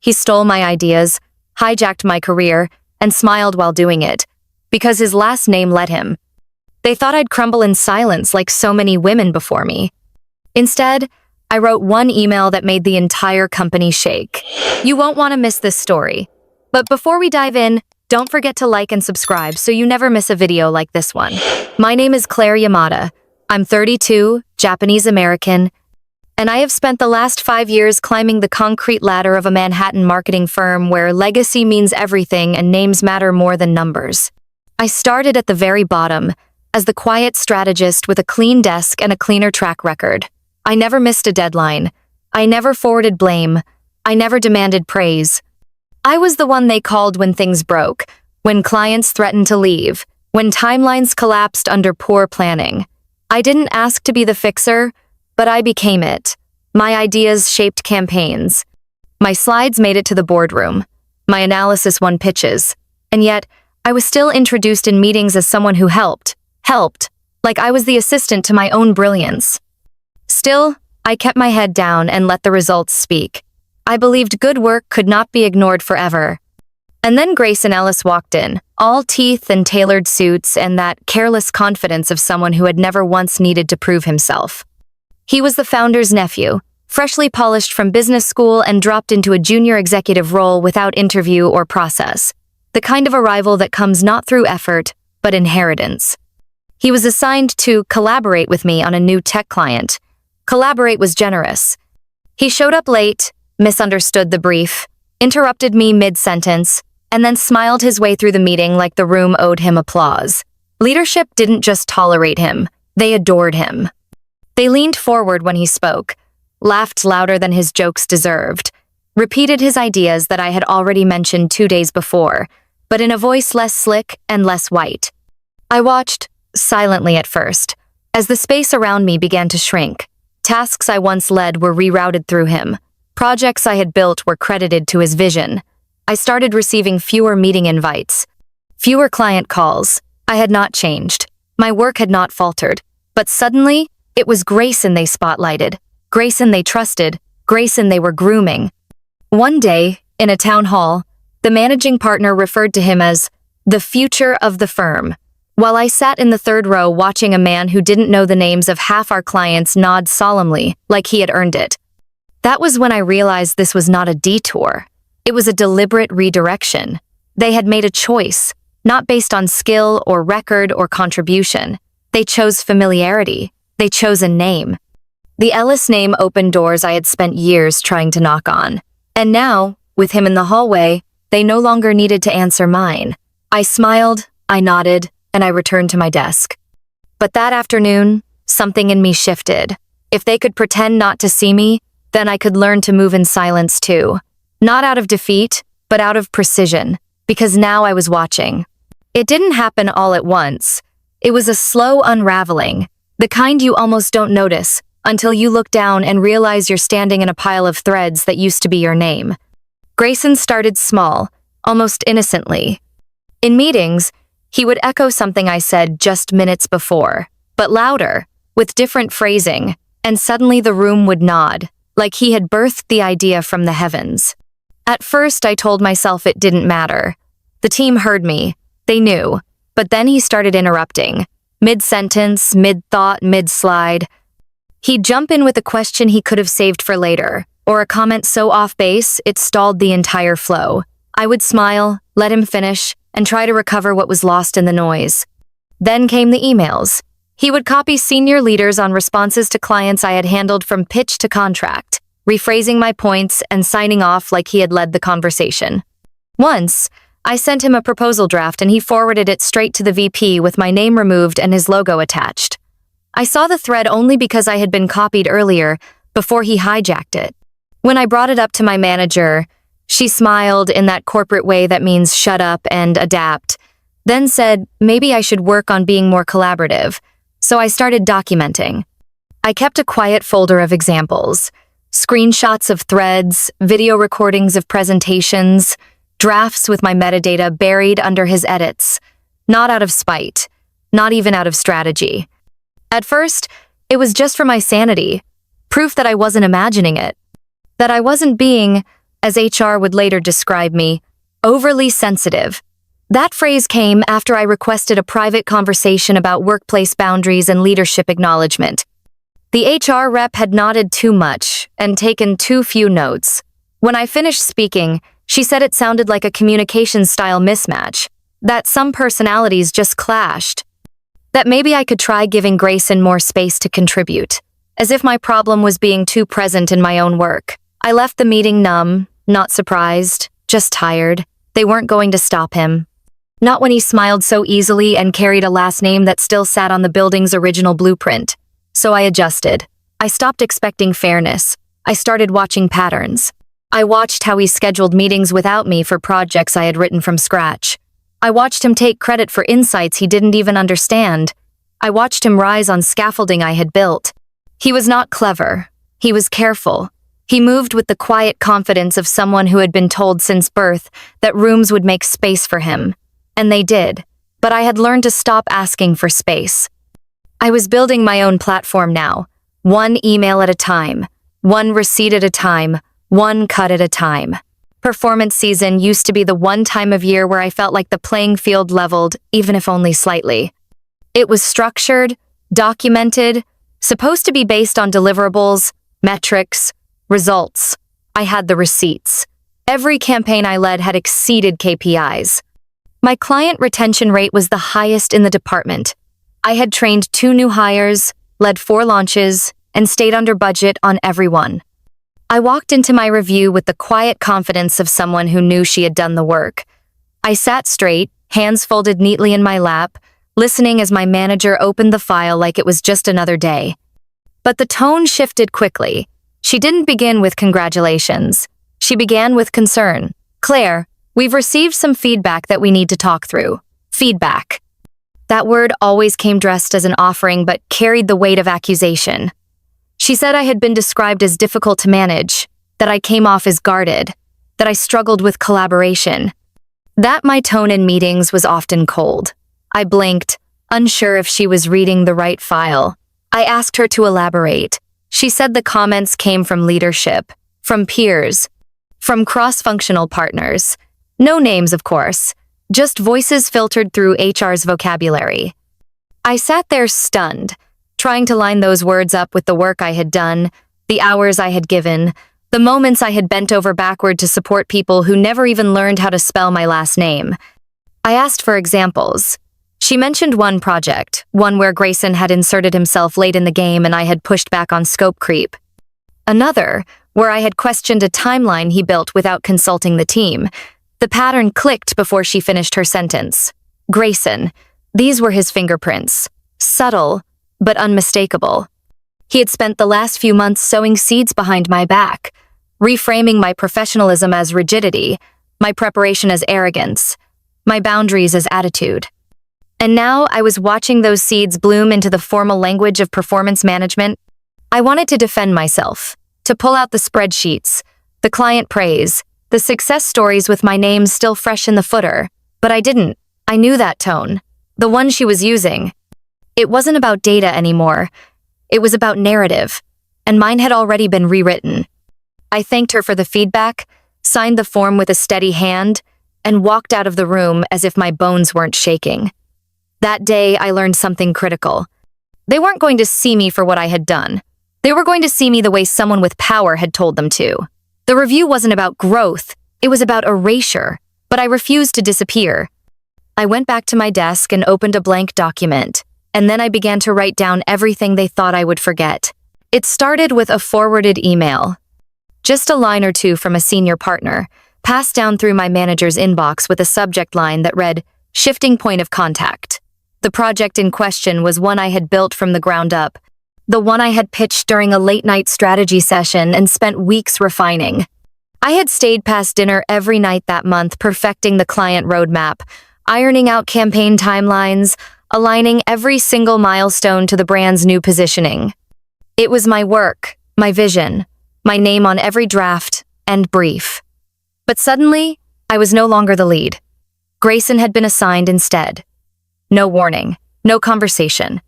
He stole my ideas, hijacked my career, and smiled while doing it, because his last name let him. They thought I'd crumble in silence like so many women before me. Instead, I wrote one email that made the entire company shake. You won't want to miss this story. But before we dive in, don't forget to like and subscribe so you never miss a video like this one. My name is Claire Yamada. I'm 32, Japanese American, and I have spent the last 5 years climbing the concrete ladder of a Manhattan marketing firm where legacy means everything and names matter more than numbers. I started at the very bottom, as the quiet strategist with a clean desk and a cleaner track record. I never missed a deadline. I never forwarded blame. I never demanded praise. I was the one they called when things broke, when clients threatened to leave, when timelines collapsed under poor planning. I didn't ask to be the fixer, but I became it. My ideas shaped campaigns. My slides made it to the boardroom. My analysis won pitches. And yet, I was still introduced in meetings as someone who helped, like I was the assistant to my own brilliance. Still, I kept my head down and let the results speak. I believed good work could not be ignored forever. And then Grayson Ellis walked in, all teeth and tailored suits and that careless confidence of someone who had never once needed to prove himself. He was the founder's nephew, freshly polished from business school and dropped into a junior executive role without interview or process. The kind of arrival that comes not through effort, but inheritance. He was assigned to collaborate with me on a new tech client. Collaborate was generous. He showed up late, misunderstood the brief, interrupted me mid-sentence, and then smiled his way through the meeting like the room owed him applause. Leadership didn't just tolerate him, they adored him. They leaned forward when he spoke, laughed louder than his jokes deserved, repeated his ideas that I had already mentioned 2 days before, but in a voice less slick and less white. I watched, silently at first, as the space around me began to shrink. Tasks I once led were rerouted through him. Projects I had built were credited to his vision. I started receiving fewer meeting invites, fewer client calls. I had not changed. My work had not faltered. But suddenly, it was Grayson they spotlighted, Grayson they trusted, Grayson they were grooming. One day, in a town hall, the managing partner referred to him as the future of the firm, while I sat in the third row watching a man who didn't know the names of half our clients nod solemnly, like he had earned it. That was when I realized this was not a detour. It was a deliberate redirection. They had made a choice, not based on skill or record or contribution. They chose familiarity. They chose a name. The Ellis name opened doors I had spent years trying to knock on. And now, with him in the hallway, they no longer needed to answer mine. I smiled, I nodded, and I returned to my desk. But that afternoon, something in me shifted. If they could pretend not to see me, then I could learn to move in silence too. Not out of defeat, but out of precision, because now I was watching. It didn't happen all at once. It was a slow unraveling, the kind you almost don't notice until you look down and realize you're standing in a pile of threads that used to be your name. Grayson started small, almost innocently. In meetings, he would echo something I said just minutes before, but louder, with different phrasing, and suddenly the room would nod, like he had birthed the idea from the heavens. At first, I told myself it didn't matter. The team heard me. They knew. But then he started interrupting. Mid-sentence, mid-thought, mid-slide. He'd jump in with a question he could have saved for later, or a comment so off-base it stalled the entire flow. I would smile, let him finish, and try to recover what was lost in the noise. Then came the emails. He would copy senior leaders on responses to clients I had handled from pitch to contract, rephrasing my points and signing off like he had led the conversation. Once, I sent him a proposal draft and he forwarded it straight to the VP with my name removed and his logo attached. I saw the thread only because I had been copied earlier, before he hijacked it. When I brought it up to my manager, she smiled in that corporate way that means shut up and adapt, then said maybe I should work on being more collaborative. So I started documenting. I kept a quiet folder of examples, screenshots of threads, video recordings of presentations, drafts with my metadata buried under his edits, not out of spite, not even out of strategy. At first, it was just for my sanity, proof that I wasn't imagining it, that I wasn't being as HR would later describe me, overly sensitive. That phrase came after I requested a private conversation about workplace boundaries and leadership acknowledgement. The HR rep had nodded too much and taken too few notes. When I finished speaking, she said it sounded like a communication style mismatch, that some personalities just clashed, that maybe I could try giving Grayson more space to contribute, as if my problem was being too present in my own work. I left the meeting numb, not surprised, just tired. They weren't going to stop him. Not when he smiled so easily and carried a last name that still sat on the building's original blueprint. So I adjusted. I stopped expecting fairness. I started watching patterns. I watched how he scheduled meetings without me for projects I had written from scratch. I watched him take credit for insights he didn't even understand. I watched him rise on scaffolding I had built. He was not clever. He was careful. He moved with the quiet confidence of someone who had been told since birth that rooms would make space for him. And they did. But I had learned to stop asking for space. I was building my own platform now, one email at a time, one receipt at a time, one cut at a time. Performance season used to be the one time of year where I felt like the playing field leveled, even if only slightly. It was structured, documented, supposed to be based on deliverables, metrics, results. I had the receipts. Every campaign I led had exceeded KPIs. My client retention rate was the highest in the department. I had trained 2 new hires, led 4 launches, and stayed under budget on every one. I walked into my review with the quiet confidence of someone who knew she had done the work. I sat straight, hands folded neatly in my lap, listening as my manager opened the file like it was just another day. But the tone shifted quickly. She didn't begin with congratulations. She began with concern. "Claire, we've received some feedback that we need to talk through." Feedback. That word always came dressed as an offering but carried the weight of accusation. She said I had been described as difficult to manage, that I came off as guarded, that I struggled with collaboration, that my tone in meetings was often cold. I blinked, unsure if she was reading the right file. I asked her to elaborate. She said the comments came from leadership, from peers, from cross-functional partners. No names, of course, just voices filtered through HR's vocabulary. I sat there stunned, trying to line those words up with the work I had done, the hours I had given, the moments I had bent over backward to support people who never even learned how to spell my last name. I asked for examples. She mentioned one project, one where Grayson had inserted himself late in the game and I had pushed back on scope creep. Another, where I had questioned a timeline he built without consulting the team. The pattern clicked before she finished her sentence. Grayson. These were his fingerprints. Subtle, but unmistakable. He had spent the last few months sowing seeds behind my back, reframing my professionalism as rigidity, my preparation as arrogance, my boundaries as attitude. And now I was watching those seeds bloom into the formal language of performance management. I wanted to defend myself, to pull out the spreadsheets, the client praise, the success stories with my name still fresh in the footer, but I didn't. I knew that tone, the one she was using. It wasn't about data anymore. It was about narrative, and mine had already been rewritten. I thanked her for the feedback, signed the form with a steady hand, and walked out of the room as if my bones weren't shaking. That day, I learned something critical. They weren't going to see me for what I had done. They were going to see me the way someone with power had told them to. The review wasn't about growth, it was about erasure, but I refused to disappear. I went back to my desk and opened a blank document, and then I began to write down everything they thought I would forget. It started with a forwarded email. Just a line or two from a senior partner, passed down through my manager's inbox with a subject line that read, "Shifting point of contact." The project in question was one I had built from the ground up, the one I had pitched during a late-night strategy session and spent weeks refining. I had stayed past dinner every night that month perfecting the client roadmap, ironing out campaign timelines, aligning every single milestone to the brand's new positioning. It was my work, my vision, my name on every draft and brief. But suddenly, I was no longer the lead. Grayson had been assigned instead. No warning, no conversation.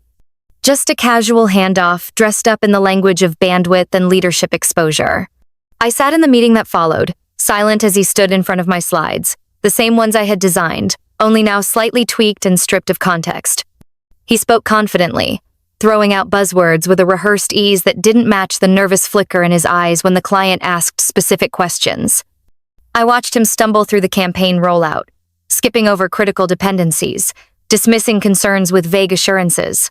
Just a casual handoff dressed up in the language of bandwidth and leadership exposure. I sat in the meeting that followed, silent as he stood in front of my slides, the same ones I had designed, only now slightly tweaked and stripped of context. He spoke confidently, throwing out buzzwords with a rehearsed ease that didn't match the nervous flicker in his eyes when the client asked specific questions. I watched him stumble through the campaign rollout, skipping over critical dependencies, dismissing concerns with vague assurances.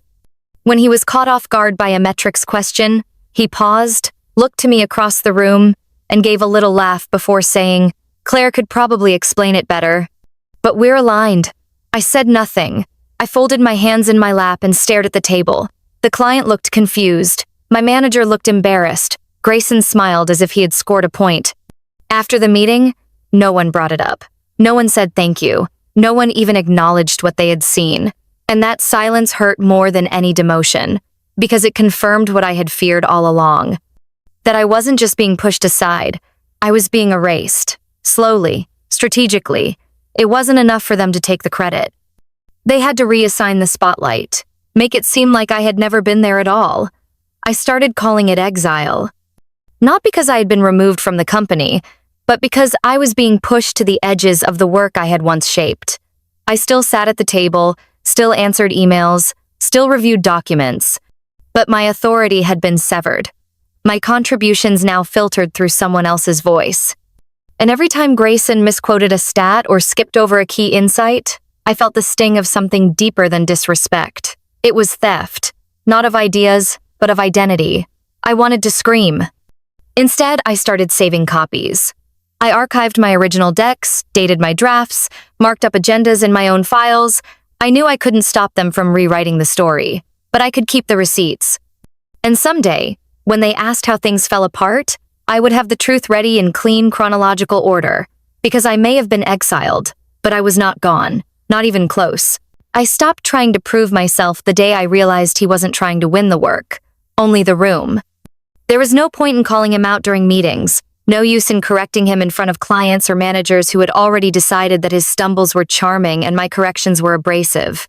When he was caught off guard by a metrics question, he paused, looked to me across the room, and gave a little laugh before saying, "Claire could probably explain it better." But we're aligned. I said nothing. I folded my hands in my lap and stared at the table. The client looked confused. My manager looked embarrassed. Grayson smiled as if he had scored a point. After the meeting, no one brought it up. No one said thank you. No one even acknowledged what they had seen. And that silence hurt more than any demotion, because it confirmed what I had feared all along. That I wasn't just being pushed aside, I was being erased. Slowly, strategically. It wasn't enough for them to take the credit. They had to reassign the spotlight, make it seem like I had never been there at all. I started calling it exile. Not because I had been removed from the company, but because I was being pushed to the edges of the work I had once shaped. I still sat at the table, still answered emails, still reviewed documents, but my authority had been severed. My contributions now filtered through someone else's voice. And every time Grayson misquoted a stat or skipped over a key insight, I felt the sting of something deeper than disrespect. It was theft, not of ideas, but of identity. I wanted to scream. Instead, I started saving copies. I archived my original decks, dated my drafts, marked up agendas in my own files. I knew I couldn't stop them from rewriting the story, but I could keep the receipts. And someday, when they asked how things fell apart, I would have the truth ready in clean chronological order, because I may have been exiled, but I was not gone, not even close. I stopped trying to prove myself the day I realized he wasn't trying to win the work, only the room. There was no point in calling him out during meetings, no use in correcting him in front of clients or managers who had already decided that his stumbles were charming and my corrections were abrasive.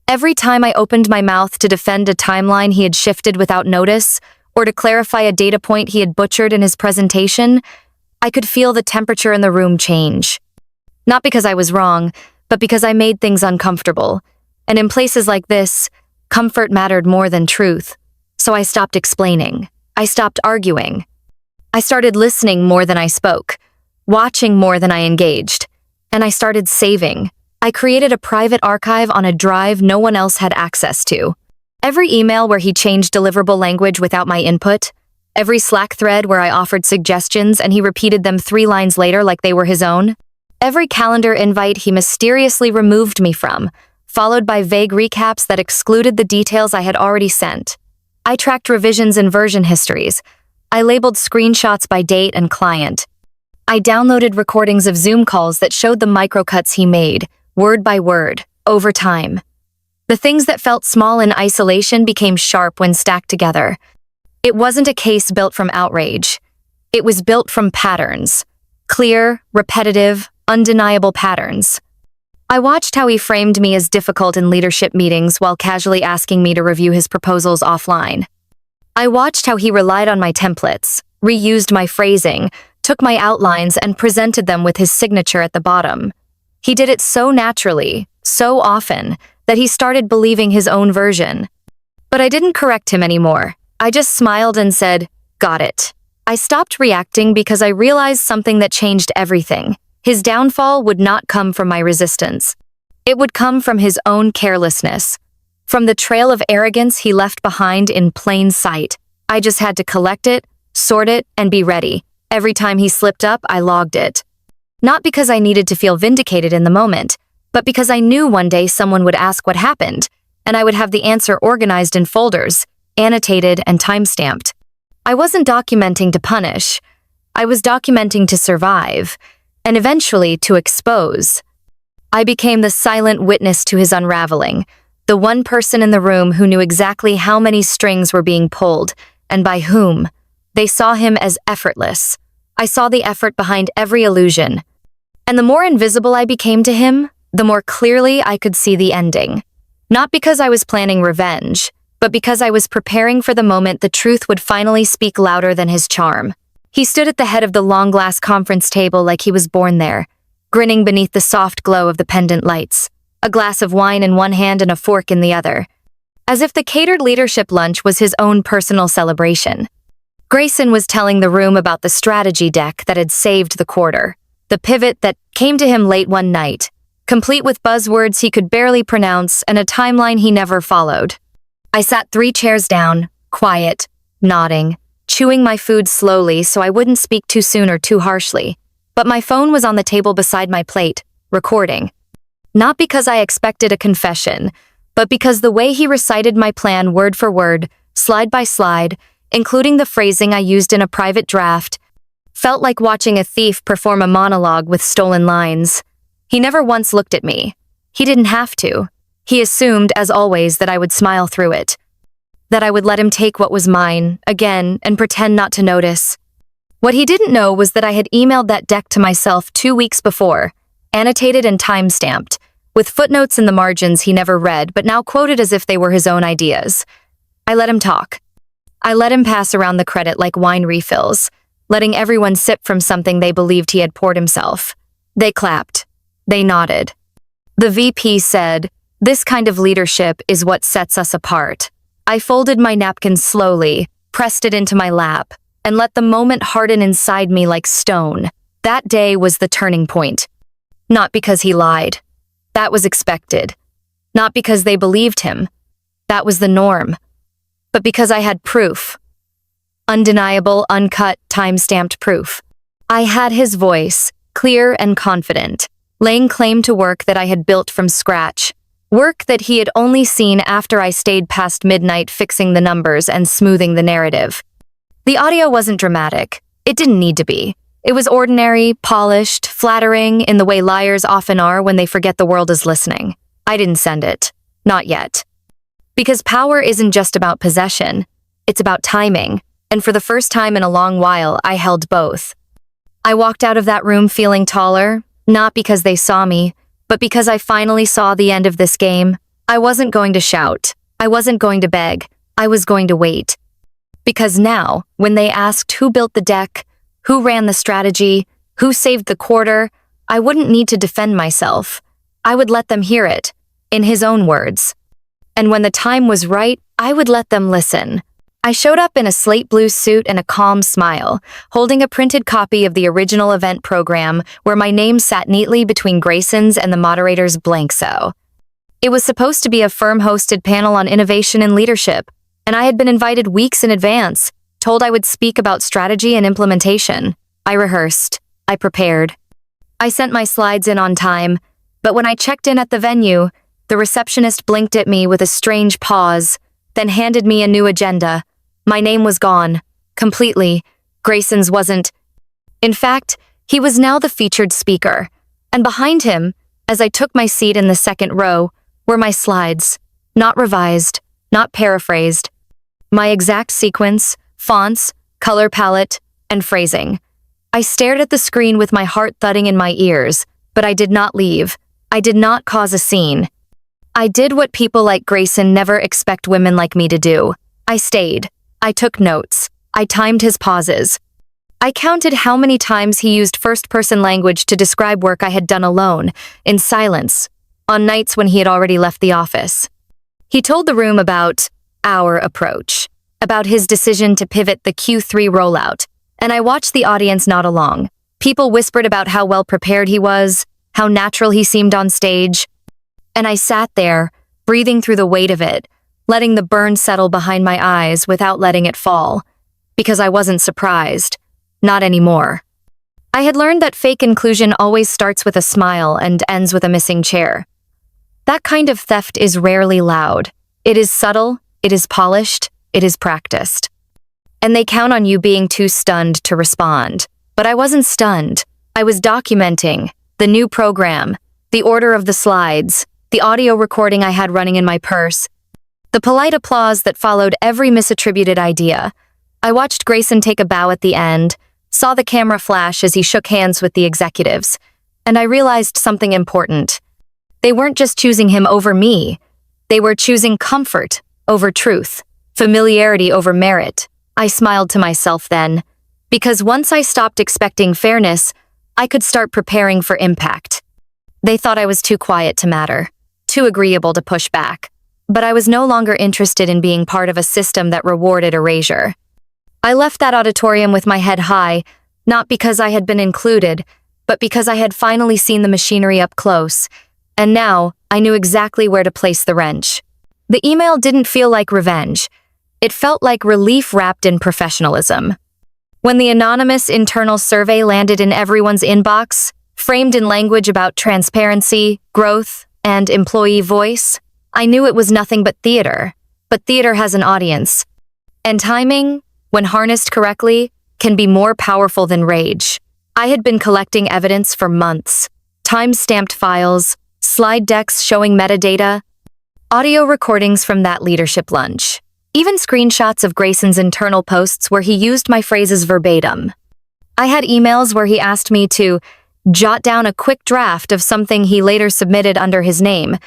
Every time I opened my mouth to defend a timeline he had shifted without notice, or to clarify a data point he had butchered in his presentation, I could feel the temperature in the room change. Not because I was wrong, but because I made things uncomfortable. And in places like this, comfort mattered more than truth. So I stopped explaining. I stopped arguing. I started listening more than I spoke, watching more than I engaged, and I started saving. I created a private archive on a drive no one else had access to. Every email where he changed deliverable language without my input, every Slack thread where I offered suggestions and he repeated them 3 lines later like they were his own, every calendar invite he mysteriously removed me from, followed by vague recaps that excluded the details I had already sent. I tracked revisions and version histories. I labeled screenshots by date and client. I downloaded recordings of Zoom calls that showed the microcuts he made, word by word, over time. The things that felt small in isolation became sharp when stacked together. It wasn't a case built from outrage. It was built from patterns. Clear, repetitive, undeniable patterns. I watched how he framed me as difficult in leadership meetings while casually asking me to review his proposals offline. I watched how he relied on my templates, reused my phrasing, took my outlines and presented them with his signature at the bottom. He did it so naturally, so often, that he started believing his own version. But I didn't correct him anymore. I just smiled and said, "Got it." I stopped reacting because I realized something that changed everything. His downfall would not come from my resistance. It would come from his own carelessness. From the trail of arrogance he left behind in plain sight. I just had to collect it, sort it, and be ready. Every time he slipped up, I logged it. Not because I needed to feel vindicated in the moment, but because I knew one day someone would ask what happened, and I would have the answer organized in folders, annotated and time-stamped. I wasn't documenting to punish. I was documenting to survive, and eventually to expose. I became the silent witness to his unraveling, the one person in the room who knew exactly how many strings were being pulled, and by whom. They saw him as effortless. I saw the effort behind every illusion. And the more invisible I became to him, the more clearly I could see the ending. Not because I was planning revenge, but because I was preparing for the moment the truth would finally speak louder than his charm. He stood at the head of the long glass conference table like he was born there, grinning beneath the soft glow of the pendant lights, a glass of wine in one hand and a fork in the other, as if the catered leadership lunch was his own personal celebration. Grayson was telling the room about the strategy deck that had saved the quarter, the pivot that came to him late one night, complete with buzzwords he could barely pronounce and a timeline he never followed. I sat 3 chairs down, quiet, nodding, chewing my food slowly so I wouldn't speak too soon or too harshly, but my phone was on the table beside my plate, recording. Not because I expected a confession, but because the way he recited my plan word for word, slide by slide, including the phrasing I used in a private draft, felt like watching a thief perform a monologue with stolen lines. He never once looked at me. He didn't have to. He assumed, as always, that I would smile through it. That I would let him take what was mine, again, and pretend not to notice. What he didn't know was that I had emailed that deck to myself 2 weeks before, annotated and time-stamped, with footnotes in the margins he never read but now quoted as if they were his own ideas. I let him talk. I let him pass around the credit like wine refills, letting everyone sip from something they believed he had poured himself. They clapped. They nodded. The VP said, "This kind of leadership is what sets us apart." I folded my napkin slowly, pressed it into my lap, and let the moment harden inside me like stone. That day was the turning point. Not because he lied. That was expected. Not because they believed him. That was the norm. But because I had proof. Undeniable, uncut, time-stamped proof. I had his voice, clear and confident, laying claim to work that I had built from scratch. Work that he had only seen after I stayed past midnight fixing the numbers and smoothing the narrative. The audio wasn't dramatic. It didn't need to be. It was ordinary, polished, flattering in the way liars often are when they forget the world is listening. I didn't send it. Not yet. Because power isn't just about possession. It's about timing. And for the first time in a long while, I held both. I walked out of that room feeling taller, not because they saw me, but because I finally saw the end of this game. I wasn't going to shout. I wasn't going to beg. I was going to wait. Because now, when they asked who built the deck, who ran the strategy, who saved the quarter, I wouldn't need to defend myself. I would let them hear it, in his own words. And when the time was right, I would let them listen. I showed up in a slate blue suit and a calm smile, holding a printed copy of the original event program where my name sat neatly between Grayson's and the moderator's blank-so. It was supposed to be a firm-hosted panel on innovation and leadership, and I had been invited weeks in advance, told I would speak about strategy and implementation. I rehearsed. I prepared. I sent my slides in on time, but when I checked in at the venue, the receptionist blinked at me with a strange pause, then handed me a new agenda. My name was gone. Completely. Grayson's wasn't. In fact, he was now the featured speaker, and behind him, as I took my seat in the second row, were my slides. Not revised, not paraphrased. My exact sequence, fonts, color palette, and phrasing. I stared at the screen with my heart thudding in my ears, but I did not leave. I did not cause a scene. I did what people like Grayson never expect women like me to do. I stayed. I took notes. I timed his pauses. I counted how many times he used first-person language to describe work I had done alone, in silence, on nights when he had already left the office. He told the room about our approach, about his decision to pivot the Q3 rollout, and I watched the audience nod along. People whispered about how well prepared he was, how natural he seemed on stage, and I sat there, breathing through the weight of it, letting the burn settle behind my eyes without letting it fall, because I wasn't surprised. Not anymore. I had learned that fake inclusion always starts with a smile and ends with a missing chair. That kind of theft is rarely loud. It is subtle, it is polished, it is practiced. And they count on you being too stunned to respond. But I wasn't stunned. I was documenting the new program, the order of the slides, the audio recording I had running in my purse, the polite applause that followed every misattributed idea. I watched Grayson take a bow at the end, saw the camera flash as he shook hands with the executives, and I realized something important. They weren't just choosing him over me. They were choosing comfort over truth, familiarity over merit. I smiled to myself then. Because once I stopped expecting fairness, I could start preparing for impact. They thought I was too quiet to matter, too agreeable to push back. But I was no longer interested in being part of a system that rewarded erasure. I left that auditorium with my head high, not because I had been included, but because I had finally seen the machinery up close, and now I knew exactly where to place the wrench. The email didn't feel like revenge. It felt like relief wrapped in professionalism. When the anonymous internal survey landed in everyone's inbox, framed in language about transparency, growth, and employee voice, I knew it was nothing but theater. But theater has an audience. And timing, when harnessed correctly, can be more powerful than rage. I had been collecting evidence for months. Time-stamped files, slide decks showing metadata, audio recordings from that leadership lunch, even screenshots of Grayson's internal posts where he used my phrases verbatim. I had emails where he asked me to jot down a quick draft of something he later submitted under his name,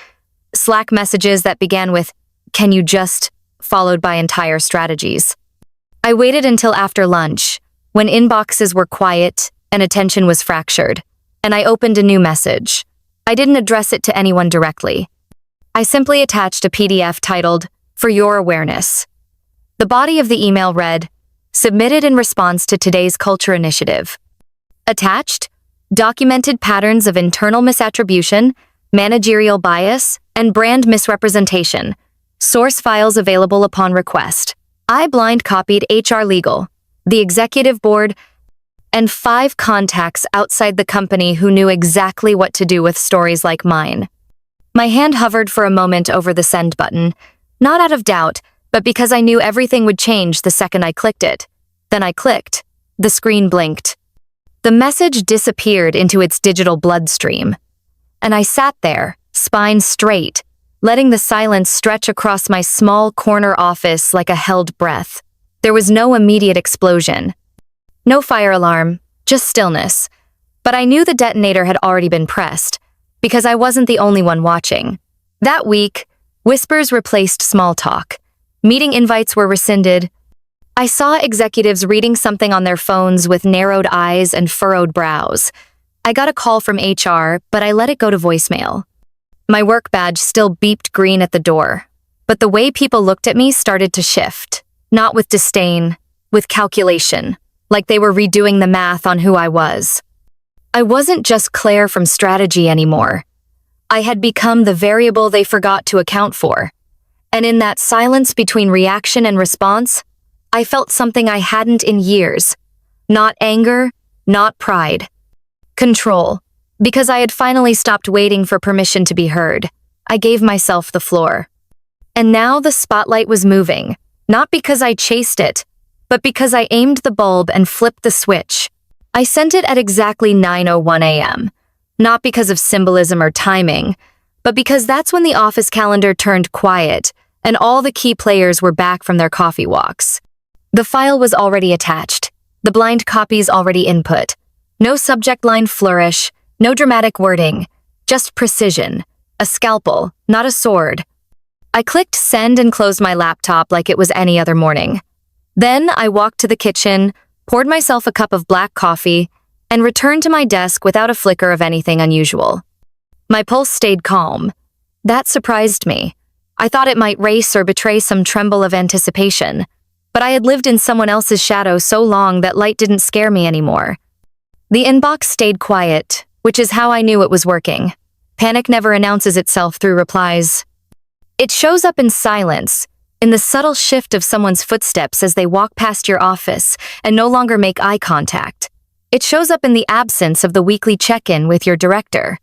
Slack messages that began with, "Can you just," followed by entire strategies. I waited until after lunch, when inboxes were quiet and attention was fractured, and I opened a new message. I didn't address it to anyone directly. I simply attached a PDF titled, "For Your Awareness." The body of the email read, "Submitted in response to today's culture initiative." Attached, documented patterns of internal misattribution, managerial bias, and brand misrepresentation. Source files available upon request. I blind copied HR Legal, the executive board, and 5 contacts outside the company who knew exactly what to do with stories like mine. My hand hovered for a moment over the send button, not out of doubt, but because I knew everything would change the second I clicked it. Then I clicked. The screen blinked. The message disappeared into its digital bloodstream. And I sat there, spine straight, letting the silence stretch across my small corner office like a held breath. There was no immediate explosion. No fire alarm, just stillness. But I knew the detonator had already been pressed, because I wasn't the only one watching. That week, whispers replaced small talk. Meeting invites were rescinded. I saw executives reading something on their phones with narrowed eyes and furrowed brows. I got a call from HR, but I let it go to voicemail. My work badge still beeped green at the door, but the way people looked at me started to shift. Not with disdain, with calculation, like they were redoing the math on who I was. I wasn't just Claire from strategy anymore. I had become the variable they forgot to account for. And in that silence between reaction and response, I felt something I hadn't in years. Not anger, not pride. Control. Because I had finally stopped waiting for permission to be heard. I gave myself the floor. And now the spotlight was moving, not because I chased it, but because I aimed the bulb and flipped the switch. I sent it at exactly 9:01 a.m., not because of symbolism or timing, but because that's when the office calendar turned quiet and all the key players were back from their coffee walks. The file was already attached, the blind copies already input. No subject line flourish, no dramatic wording, just precision, a scalpel, not a sword. I clicked send and closed my laptop like it was any other morning. Then I walked to the kitchen, poured myself a cup of black coffee, and returned to my desk without a flicker of anything unusual. My pulse stayed calm. That surprised me. I thought it might race or betray some tremble of anticipation, but I had lived in someone else's shadow so long that light didn't scare me anymore. The inbox stayed quiet, which is how I knew it was working. Panic never announces itself through replies. It shows up in silence, in the subtle shift of someone's footsteps as they walk past your office and no longer make eye contact. It shows up in the absence of the weekly check-in with your director.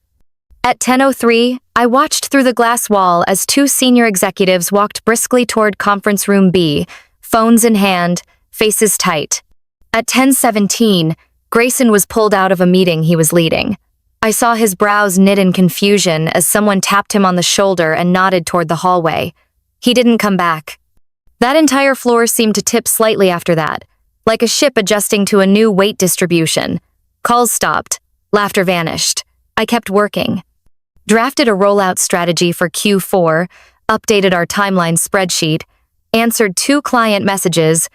At 10:03, I watched through the glass wall as 2 senior executives walked briskly toward conference room B, phones in hand, faces tight. At 10:17, Grayson was pulled out of a meeting he was leading. I saw his brows knit in confusion as someone tapped him on the shoulder and nodded toward the hallway. He didn't come back. That entire floor seemed to tip slightly after that, like a ship adjusting to a new weight distribution. Calls stopped. Laughter vanished. I kept working. Drafted a rollout strategy for Q4, updated our timeline spreadsheet, answered 2 client messages.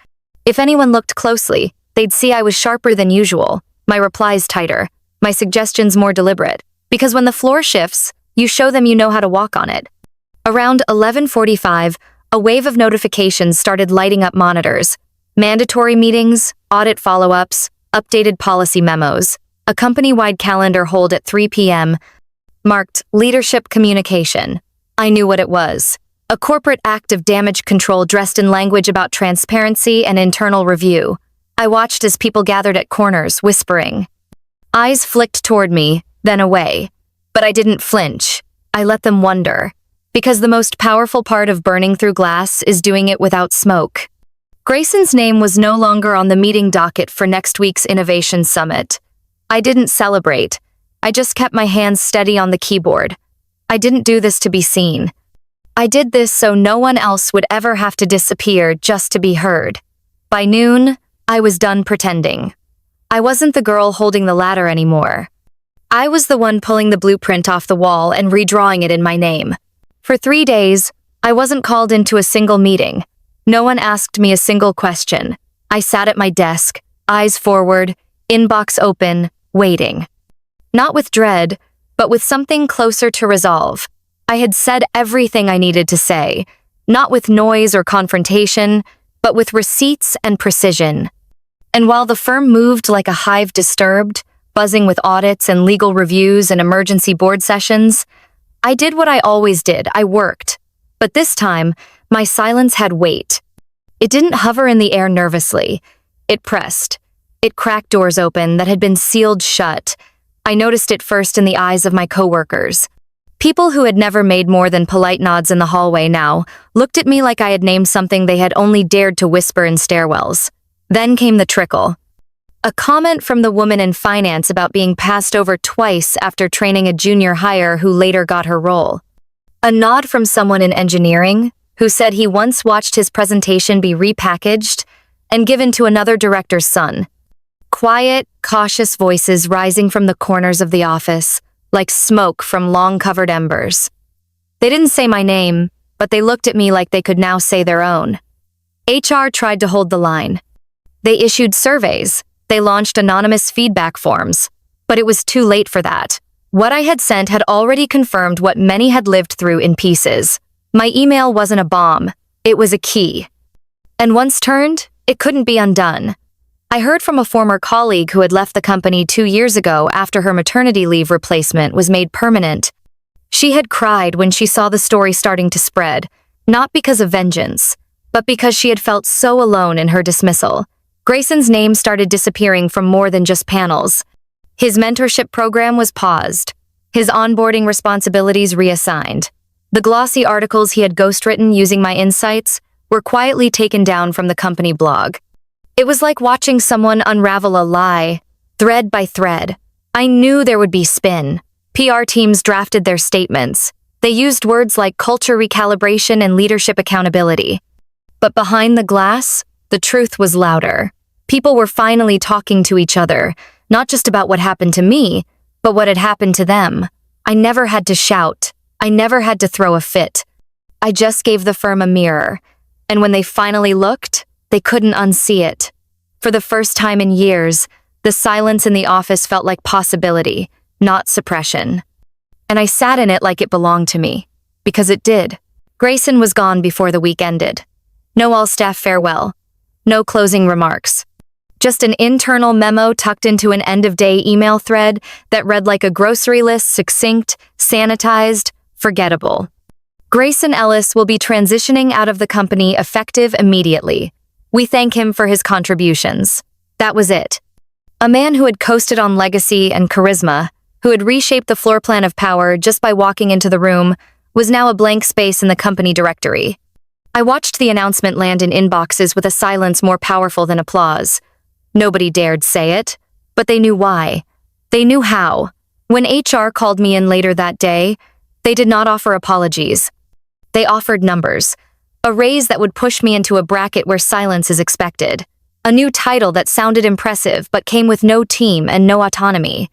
If anyone looked closely, They'd see I was sharper than usual, my replies tighter, my suggestions more deliberate. Because when the floor shifts, you show them you know how to walk on it. Around 11:45, a wave of notifications started lighting up monitors. Mandatory meetings, audit follow-ups, updated policy memos. A company-wide calendar hold at 3 p.m. marked leadership communication. I knew what it was. A corporate act of damage control dressed in language about transparency and internal review. I watched as people gathered at corners, whispering. Eyes flicked toward me, then away. But I didn't flinch. I let them wonder. Because the most powerful part of burning through glass is doing it without smoke. Grayson's name was no longer on the meeting docket for next week's Innovation Summit. I didn't celebrate. I just kept my hands steady on the keyboard. I didn't do this to be seen. I did this so no one else would ever have to disappear just to be heard. By noon, I was done pretending. I wasn't the girl holding the ladder anymore. I was the one pulling the blueprint off the wall and redrawing it in my name. For 3 days, I wasn't called into a single meeting. No one asked me a single question. I sat at my desk, eyes forward, inbox open, waiting. Not with dread, but with something closer to resolve. I had said everything I needed to say, not with noise or confrontation, but with receipts and precision. And while the firm moved like a hive disturbed, buzzing with audits and legal reviews and emergency board sessions, I did what I always did. I worked. But this time, my silence had weight. It didn't hover in the air nervously. It pressed. It cracked doors open that had been sealed shut. I noticed it first in the eyes of my coworkers. People who had never made more than polite nods in the hallway now looked at me like I had named something they had only dared to whisper in stairwells. Then came the trickle. A comment from the woman in finance about being passed over twice after training a junior hire who later got her role. A nod from someone in engineering who said he once watched his presentation be repackaged and given to another director's son. Quiet, cautious voices rising from the corners of the office, like smoke from long-covered embers. They didn't say my name, but they looked at me like they could now say their own. HR tried to hold the line. They issued surveys. They launched anonymous feedback forms. But it was too late for that. What I had sent had already confirmed what many had lived through in pieces. My email wasn't a bomb. It was a key. And once turned, it couldn't be undone. I heard from a former colleague who had left the company 2 years ago after her maternity leave replacement was made permanent. She had cried when she saw the story starting to spread, not because of vengeance, but because she had felt so alone in her dismissal. Grayson's name started disappearing from more than just panels. His mentorship program was paused, his onboarding responsibilities reassigned. The glossy articles he had ghostwritten using my insights were quietly taken down from the company blog. It was like watching someone unravel a lie, thread by thread. I knew there would be spin. PR teams drafted their statements. They used words like culture recalibration and leadership accountability. But behind the glass, the truth was louder. People were finally talking to each other, not just about what happened to me, but what had happened to them. I never had to shout. I never had to throw a fit. I just gave the firm a mirror, and when they finally looked, they couldn't unsee it. For the first time in years, the silence in the office felt like possibility, not suppression. And I sat in it like it belonged to me, because it did. Grayson was gone before the week ended. No all-staff farewell. No closing remarks. Just an internal memo tucked into an end-of-day email thread that read like a grocery list, succinct, sanitized, forgettable. Grayson Ellis will be transitioning out of the company effective immediately. We thank him for his contributions. That was it. A man who had coasted on legacy and charisma, who had reshaped the floor plan of power just by walking into the room, was now a blank space in the company directory. I watched the announcement land in inboxes with a silence more powerful than applause. Nobody dared say it, but they knew why. They knew how. When HR called me in later that day, they did not offer apologies. They offered numbers. A raise that would push me into a bracket where silence is expected. A new title that sounded impressive but came with no team and no autonomy.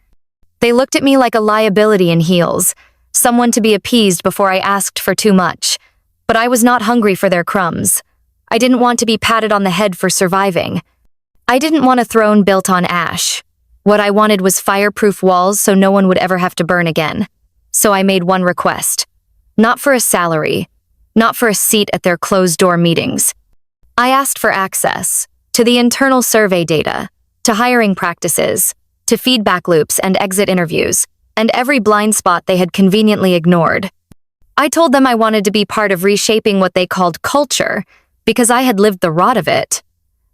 They looked at me like a liability in heels, someone to be appeased before I asked for too much. But I was not hungry for their crumbs. I didn't want to be patted on the head for surviving. I didn't want a throne built on ash. What I wanted was fireproof walls so no one would ever have to burn again. So I made one request. Not for a salary, not for a seat at their closed-door meetings. I asked for access to the internal survey data, to hiring practices, to feedback loops and exit interviews, and every blind spot they had conveniently ignored. I told them I wanted to be part of reshaping what they called culture, because I had lived the rot of it.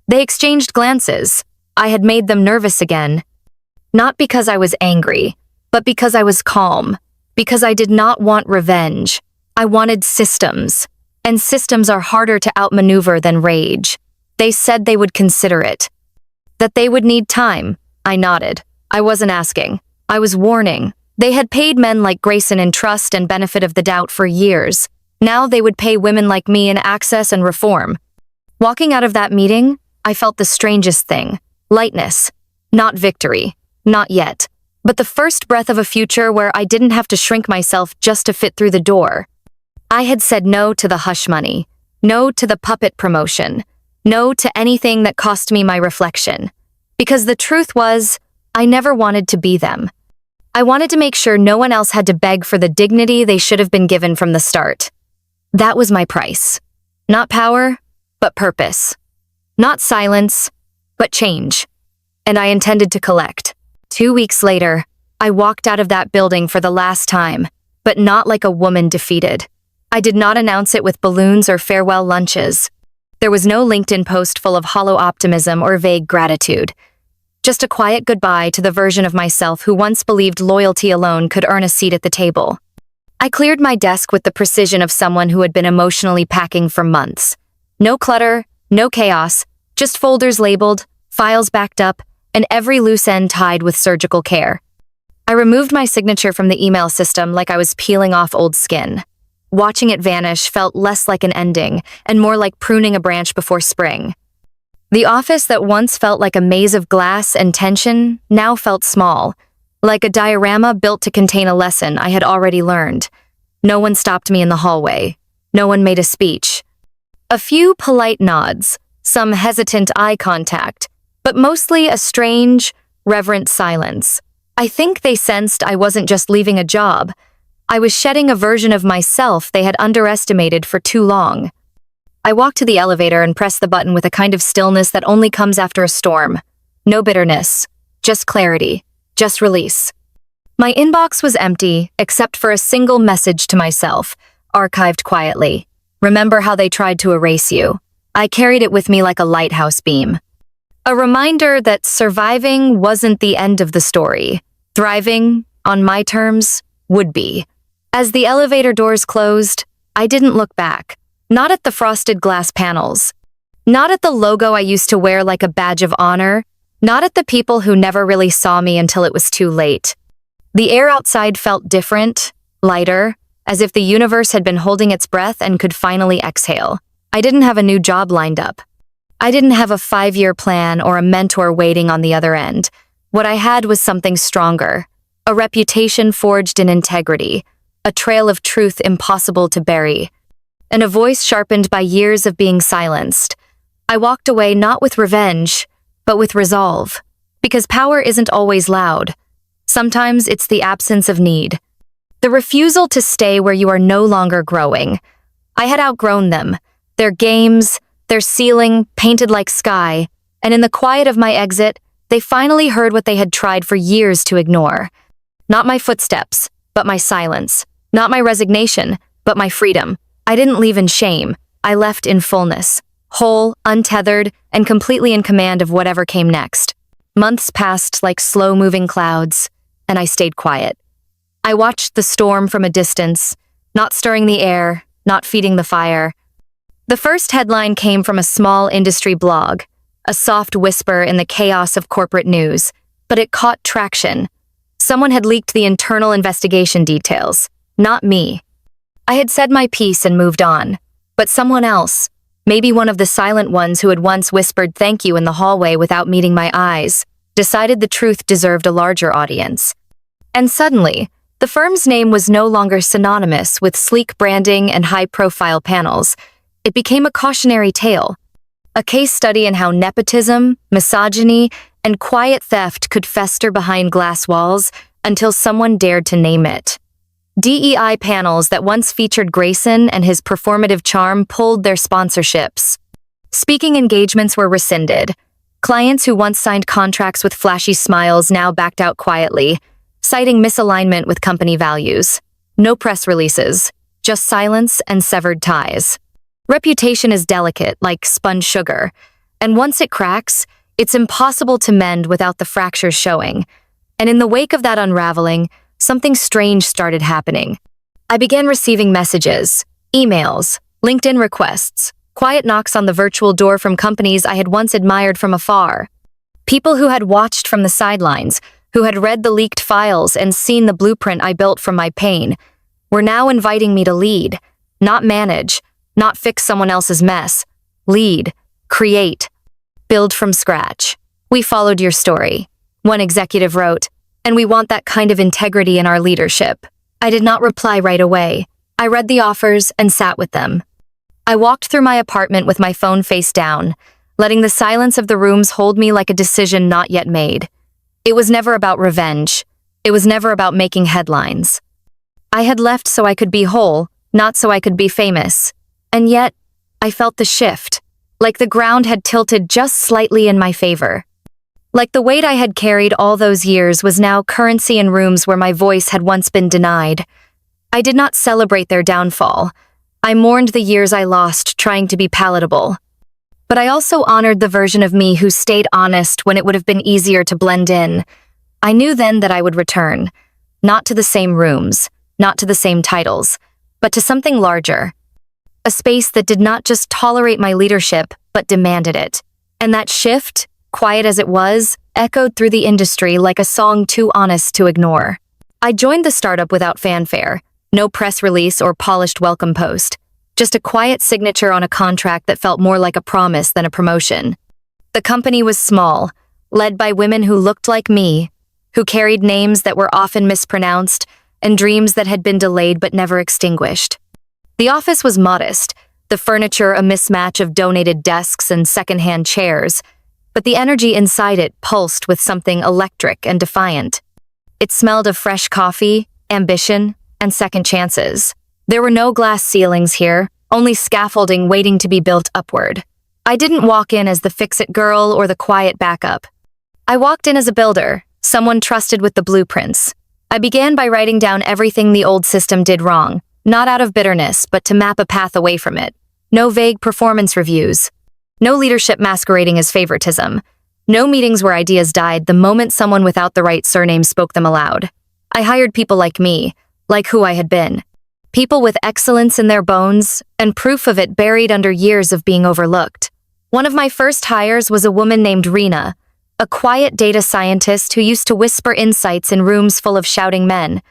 They exchanged glances. I had made them nervous again. Not because I was angry, but because I was calm, because I did not want revenge. I wanted systems, and systems are harder to outmaneuver than rage. They said they would consider it. That they would need time. I nodded. I wasn't asking. I was warning. They had paid men like Grayson in trust and benefit of the doubt for years. Now they would pay women like me in access and reform. Walking out of that meeting, I felt the strangest thing. Lightness. Not victory. Not yet. But the first breath of a future where I didn't have to shrink myself just to fit through the door. I had said no to the hush money. No to the puppet promotion. No to anything that cost me my reflection. Because the truth was, I never wanted to be them. I wanted to make sure no one else had to beg for the dignity they should have been given from the start. That was my price. Not power, but purpose. Not silence, but change. And I intended to collect. 2 weeks later, I walked out of that building for the last time, but not like a woman defeated. I did not announce it with balloons or farewell lunches. There was no LinkedIn post full of hollow optimism or vague gratitude. Just a quiet goodbye to the version of myself who once believed loyalty alone could earn a seat at the table. I cleared my desk with the precision of someone who had been emotionally packing for months. No clutter, no chaos, just folders labeled, files backed up, and every loose end tied with surgical care. I removed my signature from the email system like I was peeling off old skin. Watching it vanish felt less like an ending and more like pruning a branch before spring. The office that once felt like a maze of glass and tension now felt small, like a diorama built to contain a lesson I had already learned. No one stopped me in the hallway. No one made a speech. A few polite nods, some hesitant eye contact, but mostly a strange, reverent silence. I think they sensed I wasn't just leaving a job. I was shedding a version of myself they had underestimated for too long. I walked to the elevator and pressed the button with a kind of stillness that only comes after a storm. No bitterness, just clarity, just release. My inbox was empty, except for a single message to myself, archived quietly. Remember how they tried to erase you? I carried it with me like a lighthouse beam. A reminder that surviving wasn't the end of the story. Thriving, on my terms, would be. As the elevator doors closed, I didn't look back. Not at the frosted glass panels. Not at the logo I used to wear like a badge of honor. Not at the people who never really saw me until it was too late. The air outside felt different, lighter, as if the universe had been holding its breath and could finally exhale. I didn't have a new job lined up. I didn't have a 5-year plan or a mentor waiting on the other end. What I had was something stronger. A reputation forged in integrity. A trail of truth impossible to bury. And a voice sharpened by years of being silenced. I walked away not with revenge, but with resolve. Because power isn't always loud. Sometimes it's the absence of need. The refusal to stay where you are no longer growing. I had outgrown them. Their games, their ceiling, painted like sky. And in the quiet of my exit, they finally heard what they had tried for years to ignore. Not my footsteps, but my silence. Not my resignation, but my freedom. I didn't leave in shame. I left in fullness. Whole, untethered, and completely in command of whatever came next. Months passed like slow-moving clouds, and I stayed quiet. I watched the storm from a distance, not stirring the air, not feeding the fire. The first headline came from a small industry blog, a soft whisper in the chaos of corporate news, but it caught traction. Someone had leaked the internal investigation details, not me. I had said my piece and moved on, but someone else, maybe one of the silent ones who had once whispered thank you in the hallway without meeting my eyes, decided the truth deserved a larger audience. And suddenly, the firm's name was no longer synonymous with sleek branding and high-profile panels. It became a cautionary tale. A case study in how nepotism, misogyny, and quiet theft could fester behind glass walls until someone dared to name it. DEI panels that once featured Grayson and his performative charm pulled their sponsorships. Speaking engagements were rescinded. Clients who once signed contracts with flashy smiles now backed out quietly, citing misalignment with company values. No press releases, just silence and severed ties. Reputation is delicate, like sponge sugar, and once it cracks, it's impossible to mend without the fractures showing. And in the wake of that unraveling, something strange started happening. I began receiving messages, emails, LinkedIn requests, quiet knocks on the virtual door from companies I had once admired from afar. People who had watched from the sidelines, who had read the leaked files and seen the blueprint I built from my pain, were now inviting me to lead, not manage, not fix someone else's mess. Lead, create, build from scratch. We followed your story, one executive wrote, and we want that kind of integrity in our leadership. I did not reply right away. I read the offers and sat with them. I walked through my apartment with my phone face down, letting the silence of the rooms hold me like a decision not yet made. It was never about revenge. It was never about making headlines. I had left so I could be whole, not so I could be famous. And yet, I felt the shift, like the ground had tilted just slightly in my favor. Like the weight I had carried all those years was now currency in rooms where my voice had once been denied. I did not celebrate their downfall. I mourned the years I lost trying to be palatable. But I also honored the version of me who stayed honest when it would have been easier to blend in. I knew then that I would return, not to the same rooms, not to the same titles, but to something larger. A space that did not just tolerate my leadership, but demanded it. And that shift, quiet as it was, echoed through the industry like a song too honest to ignore. I joined the startup without fanfare, no press release or polished welcome post, just a quiet signature on a contract that felt more like a promise than a promotion. The company was small, led by women who looked like me, who carried names that were often mispronounced, and dreams that had been delayed but never extinguished. The office was modest, the furniture a mismatch of donated desks and secondhand chairs, but the energy inside it pulsed with something electric and defiant. It smelled of fresh coffee, ambition, and second chances. There were no glass ceilings here, only scaffolding waiting to be built upward. I didn't walk in as the fix-it girl or the quiet backup. I walked in as a builder, someone trusted with the blueprints. I began by writing down everything the old system did wrong, not out of bitterness, but to map a path away from it. No vague performance reviews. No leadership masquerading as favoritism. No meetings where ideas died the moment someone without the right surname spoke them aloud. I hired people like me, like who I had been. People with excellence in their bones, and proof of it buried under years of being overlooked. One of my first hires was a woman named Rena, a quiet data scientist who used to whisper insights in rooms full of shouting men.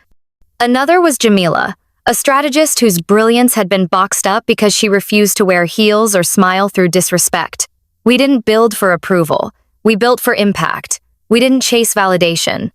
Another was Jamila, a strategist whose brilliance had been boxed up because she refused to wear heels or smile through disrespect. We didn't build for approval. We built for impact. We didn't chase validation.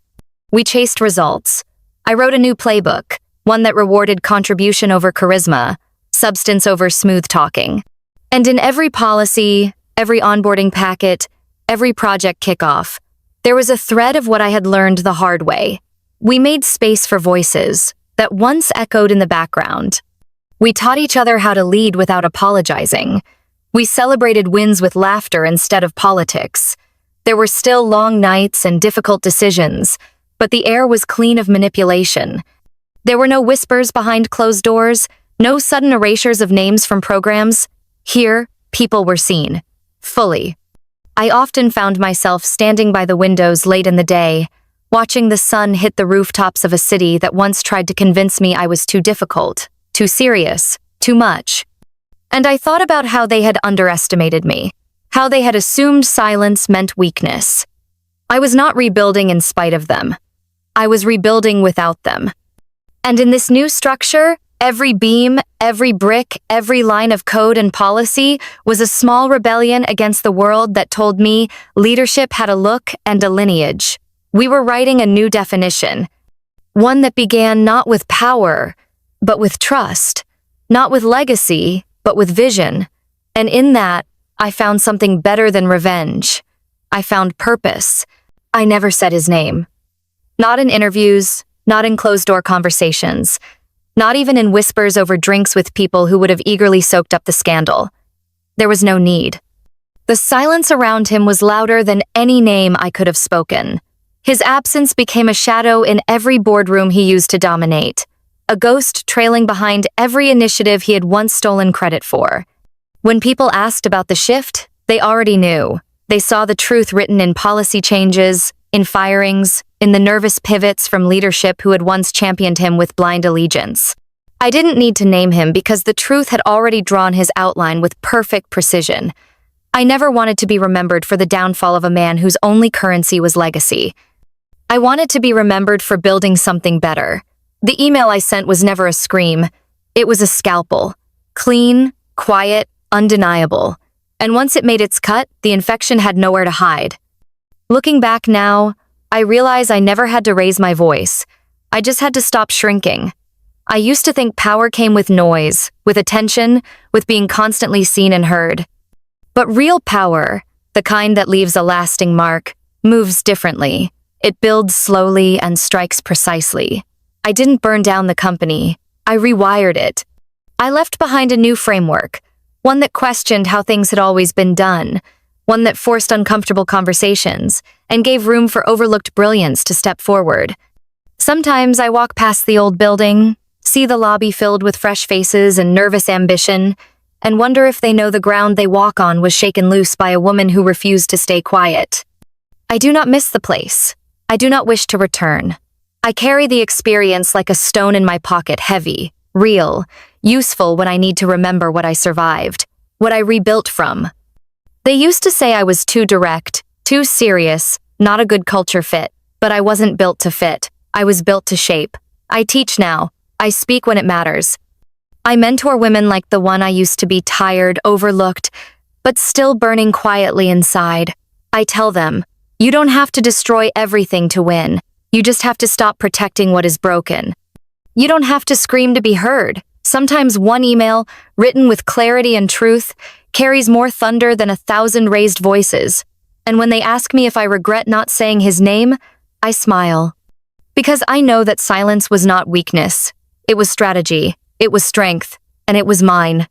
We chased results. I wrote a new playbook, one that rewarded contribution over charisma, substance over smooth talking. And in every policy, every onboarding packet, every project kickoff, there was a thread of what I had learned the hard way. We made space for voices that once echoed in the background. We taught each other how to lead without apologizing. We celebrated wins with laughter instead of politics. There were still long nights and difficult decisions, but the air was clean of manipulation. There were no whispers behind closed doors, no sudden erasures of names from programs. Here, people were seen. Fully. I often found myself standing by the windows late in the day, watching the sun hit the rooftops of a city that once tried to convince me I was too difficult, too serious, too much. And I thought about how they had underestimated me, how they had assumed silence meant weakness. I was not rebuilding in spite of them. I was rebuilding without them. And in this new structure, every beam, every brick, every line of code and policy was a small rebellion against the world that told me leadership had a look and a lineage. We were writing a new definition, one that began not with power, but with trust, not with legacy, but with vision. And in that, I found something better than revenge. I found purpose. I never said his name. Not in interviews, not in closed-door conversations, not even in whispers over drinks with people who would have eagerly soaked up the scandal. There was no need. The silence around him was louder than any name I could have spoken. His absence became a shadow in every boardroom he used to dominate, a ghost trailing behind every initiative he had once stolen credit for. When people asked about the shift, they already knew. They saw the truth written in policy changes, in firings, in the nervous pivots from leadership who had once championed him with blind allegiance. I didn't need to name him because the truth had already drawn his outline with perfect precision. I never wanted to be remembered for the downfall of a man whose only currency was legacy. I wanted to be remembered for building something better. The email I sent was never a scream. It was a scalpel. Clean, quiet, undeniable. And once it made its cut, the infection had nowhere to hide. Looking back now, I realize I never had to raise my voice. I just had to stop shrinking. I used to think power came with noise, with attention, with being constantly seen and heard. But real power, the kind that leaves a lasting mark, moves differently. It builds slowly and strikes precisely. I didn't burn down the company. I rewired it. I left behind a new framework, one that questioned how things had always been done, one that forced uncomfortable conversations and gave room for overlooked brilliance to step forward. Sometimes I walk past the old building, see the lobby filled with fresh faces and nervous ambition, and wonder if they know the ground they walk on was shaken loose by a woman who refused to stay quiet. I do not miss the place. I do not wish to return. I carry the experience like a stone in my pocket, heavy, real, useful when I need to remember what I survived, what I rebuilt from. They used to say I was too direct, too serious, not a good culture fit, but I wasn't built to fit. I was built to shape. I teach now. I speak when it matters. I mentor women like the one I used to be, tired, overlooked, but still burning quietly inside. I tell them, you don't have to destroy everything to win. You just have to stop protecting what is broken. You don't have to scream to be heard. Sometimes one email, written with clarity and truth, carries more thunder than 1,000 raised voices. And when they ask me if I regret not saying his name, I smile. Because I know that silence was not weakness. It was strategy. It was strength. And it was mine.